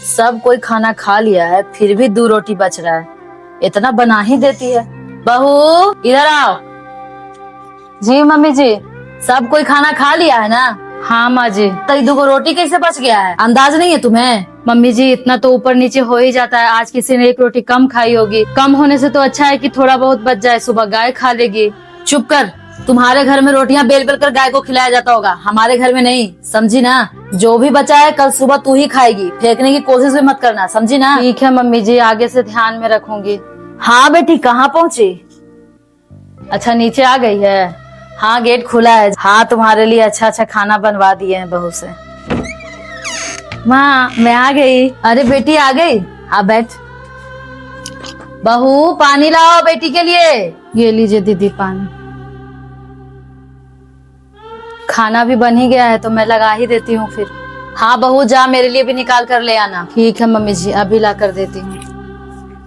सब कोई खाना खा लिया है, फिर भी 2 रोटी बच रहा है। इतना बना ही देती है। बहू इधर आओ। जी मम्मी जी। सब कोई खाना खा लिया है ना? हाँ माँ जी। तो 2 रोटी कैसे बच गया है? अंदाज नहीं है तुम्हें? मम्मी जी इतना तो ऊपर नीचे हो ही जाता है। आज किसी ने 1 रोटी कम खाई होगी। कम होने से तो अच्छा है कि थोड़ा बहुत बच जाए, सुबह गाय खा लेगी। चुप कर। तुम्हारे घर में रोटियां बेल बेल कर गाय को खिलाया जाता होगा, हमारे घर में नहीं, समझी ना? जो भी बचा है कल सुबह तू ही खाएगी, फेंकने की कोशिश भी मत करना, समझी ना? ठीक है मम्मी जी, आगे से ध्यान में रखूंगी। हाँ बेटी, कहाँ पहुँची? अच्छा नीचे आ गई है? हाँ गेट खुला है। हाँ तुम्हारे लिए अच्छा अच्छा खाना बनवा दिए हैं बहू से। माँ मैं आ गई। अरे बेटी आ गई, हाँ बैठ। बहू पानी लाओ बेटी के लिए। ये लीजिए दीदी पानी। खाना भी बन ही गया है तो मैं लगा ही देती हूँ फिर। हाँ बहू जा, मेरे लिए भी निकाल कर ले आना। ठीक है मम्मी जी, अभी ला कर देती हूँ।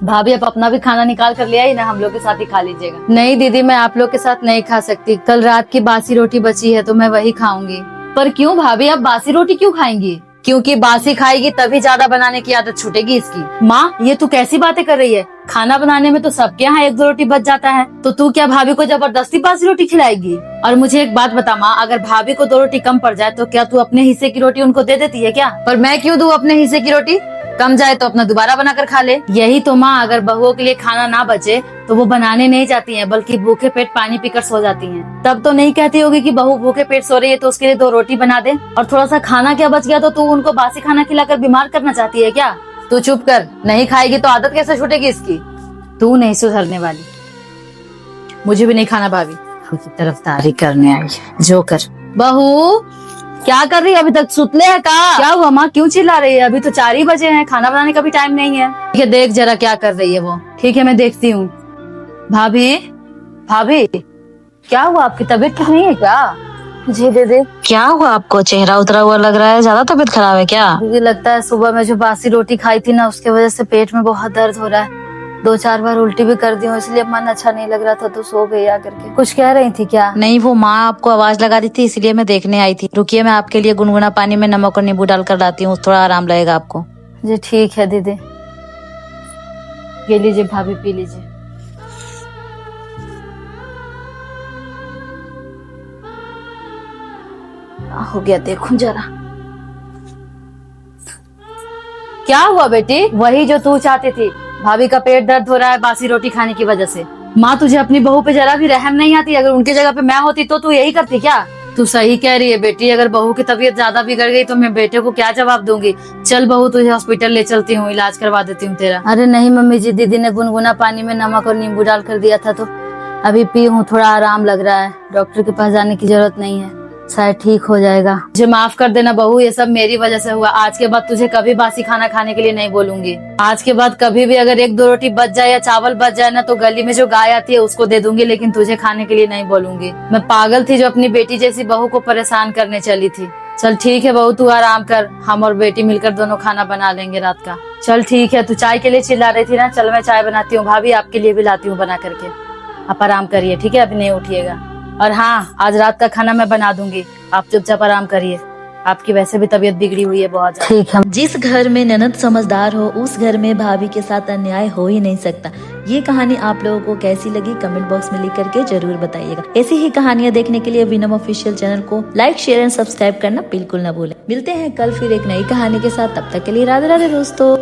भाभी अब अपना भी खाना निकाल कर ले आई ना, हम लोग के साथ ही खा लीजिएगा। नहीं दीदी, मैं आप लोग के साथ नहीं खा सकती। कल रात की बासी रोटी बची है तो मैं वही खाऊंगी। पर क्यों भाभी, अब बासी रोटी क्यों खाएंगी? क्योंकि बासी खाएगी तभी ज्यादा बनाने की आदत छूटेगी इसकी। माँ ये तू कैसी बातें कर रही है? खाना बनाने में तो सबके यहाँ 1-2 रोटी बच जाता है, तो तू क्या भाभी को जबरदस्ती बासी रोटी खिलाएगी? और मुझे एक बात बता माँ, अगर भाभी को 2 रोटी कम पड़ जाए तो क्या तू अपने हिस्से की रोटी उनको दे देती है क्या? पर मैं क्यों दूं अपने हिस्से की रोटी? कम जाए तो अपना दोबारा बनाकर खा ले। यही तो माँ, अगर बहुओं के लिए खाना ना बचे तो वो बनाने नहीं जाती हैं, बल्कि भूखे पेट पानी पीकर सो जाती हैं। तब तो नहीं कहती होगी कि बहू भूखे पेट सो रही है तो उसके लिए 2 रोटी बना दे। और थोड़ा सा खाना क्या बच गया तो तू उनको बासी खाना खिलाकर बीमार करना चाहती है क्या? तू चुप कर, नहीं खाएगी तो आदत कैसे छूटेगी इसकी? तू नहीं सुधरने वाली। मुझे भी नहीं खाना भाभी। की तरफदारी करने आई है, जो कर। बहू क्या कर रही है? अभी तक सुतले है का? क्या हुआ माँ, क्यों चिल्ला रही है? अभी तो 4 ही बजे हैं, खाना बनाने का भी टाइम नहीं है। ठीक है देख जरा क्या कर रही है वो। ठीक है मैं देखती हूँ। भाभी भाभी क्या हुआ, आपकी तबीयत ठीक नहीं है क्या? जी दीदी। क्या हुआ आपको? चेहरा उतरा हुआ लग रहा है, ज्यादा तबीयत खराब है क्या? मुझे लगता है सुबह में जो बासी रोटी खाई थी ना, उसके वजह से पेट में बहुत दर्द हो रहा है। 2-4 बार उल्टी भी कर दी हूँ, इसलिए मन अच्छा नहीं लग रहा था तो सो गई आकर के। कुछ कह रही थी क्या? नहीं, वो माँ आपको आवाज लगा रही थी इसलिए मैं देखने आई थी। रुकिए मैं आपके लिए गुनगुना पानी में नमक और नींबू डालकर लाती हूँ, थोड़ा आराम लगेगा आपको। जी ठीक है दीदी। ये लीजिए भाभी, पी लीजिए। हो गया देखूं जरा। क्या हुआ बेटी? वही जो तू चाहती थी, भाभी का पेट दर्द हो रहा है बासी रोटी खाने की वजह से। माँ तुझे अपनी बहू पे जरा भी रहम नहीं आती? अगर उनकी जगह पे मैं होती तो तू यही करती क्या? तू सही कह रही है बेटी, अगर बहू की तबीयत ज्यादा बिगड़ गई तो मैं बेटे को क्या जवाब दूंगी। चल बहू तुझे हॉस्पिटल ले चलती हूँ, इलाज करवा देती हूँ तेरा। अरे नहीं मम्मी जी, दीदी ने गुनगुना पानी में नमक और नींबू डाल कर दिया था तो अभी पी हूँ, थोड़ा आराम लग रहा है। डॉक्टर के पास जाने की जरूरत नहीं है, शायद ठीक हो जाएगा। मुझे माफ कर देना बहू, ये सब मेरी वजह से हुआ। आज के बाद तुझे कभी बासी खाना खाने के लिए नहीं बोलूंगी। आज के बाद कभी भी अगर 1-2 रोटी बच जाए या चावल बच जाए ना, तो गली में जो गाय आती है उसको दे दूंगी, लेकिन तुझे खाने के लिए नहीं बोलूंगी। मैं पागल थी जो अपनी बेटी जैसी बहू को परेशान करने चली थी। चल ठीक है बहू, तू आराम कर, हम और बेटी मिलकर दोनों खाना बना लेंगे रात का। चल ठीक है, तू चाय के लिए चिल्ला रही थी ना, चल मैं चाय बनाती हूँ। भाभी आपके लिए भी लाती हूँ बना करके। आप आराम करिए, ठीक है? अभी नहीं उठिएगा। और हाँ, आज रात का खाना मैं बना दूंगी, आप चुपचाप आराम करिए। आपकी वैसे भी तबीयत बिगड़ी हुई है बहुत ज्यादा। ठीक है। जिस घर में ननद समझदार हो उस घर में भाभी के साथ अन्याय हो ही नहीं सकता। ये कहानी आप लोगों को कैसी लगी कमेंट बॉक्स में लिख करके जरूर बताइएगा। ऐसी ही कहानियां देखने के लिए विनम ऑफिशियल चैनल को लाइक शेयर एंड सब्सक्राइब करना बिल्कुल न भूलें। मिलते हैं कल फिर एक नई कहानी के साथ, तब तक के लिए राधे राधे दोस्तों।